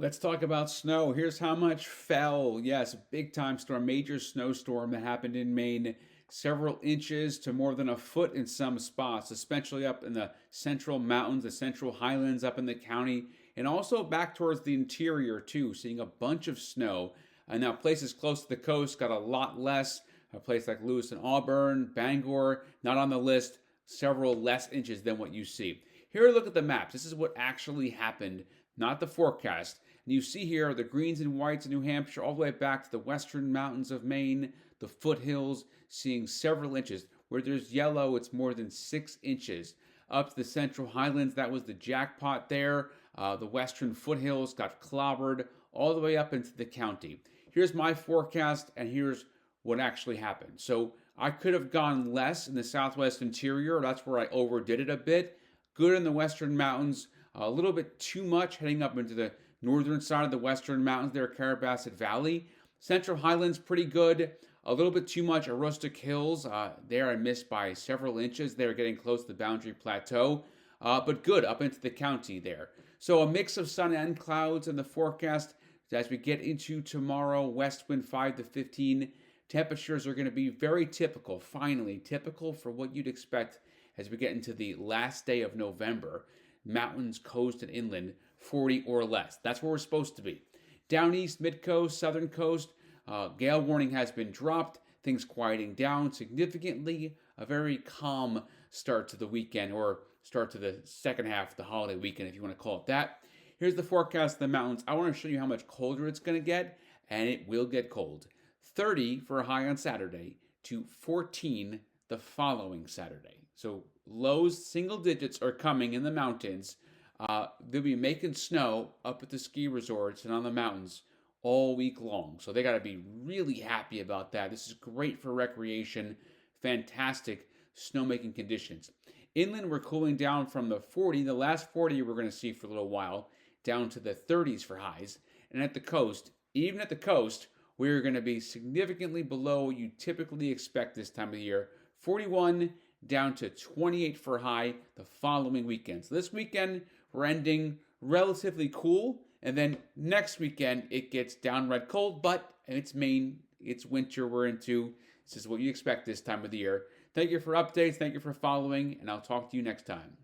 Let's talk about snow. Here's how much fell. Yes, big time storm, major snowstorm that happened in Maine. Several inches to more than a foot in some spots, especially up in the central mountains, the Central Highlands up in the county, and also back towards the interior too, seeing a bunch of snow. And now places close to the coast got a lot less. A place like Lewis and Auburn, Bangor, not on the list, several less inches than what you see. Here, look at the maps. This is what actually happened, not the forecast. And you see here the greens and whites in New Hampshire, all the way back to the western mountains of Maine, the foothills, seeing several inches. Where there's yellow, it's more than 6 inches. Up to the Central Highlands, that was the jackpot there. The western foothills got clobbered all the way up into the county. Here's my forecast, and here's what actually happened. So I could have gone less in the southwest interior. That's where I overdid it a bit. Good in the western mountains, a little bit too much heading up into the northern side of the western mountains there, Carabasset Valley. Central Highlands, pretty good. A little bit too much Aroostook Hills. There I missed by several inches. They're getting close to the Boundary Plateau. But good up into the county there. So a mix of sun and clouds in the forecast as we get into tomorrow. West wind 5 to 15. Temperatures are going to be very typical, finally, typical for what you'd expect as we get into the last day of November. Mountains, coast, and inland, 40 or less. That's where we're supposed to be. Down east, mid coast, southern coast, gale warning has been dropped. Things quieting down significantly. A very calm start to the weekend, or start to the second half of the holiday weekend, if you want to call it that. Here's the forecast of the mountains. I want to show you how much colder it's going to get, and it will get cold. 30 for a high on Saturday to 14 the following Saturday. So lows, single digits are coming in the mountains. They'll be making snow up at the ski resorts and on the mountains all week long. So they got to be really happy about that. This is great for recreation. Fantastic snowmaking conditions. Inland, we're cooling down from the 40, the last 40 we're going to see for a little while, down to the 30s for highs. And at the coast, even at the coast, we're going to be significantly below what you typically expect this time of year. 41 down to 28 for high the following weekend. So this weekend, we're ending relatively cool. And then next weekend, it gets downright cold, but it's Maine, it's winter we're into. This is what you expect this time of the year. Thank you for updates. Thank you for following, and I'll talk to you next time.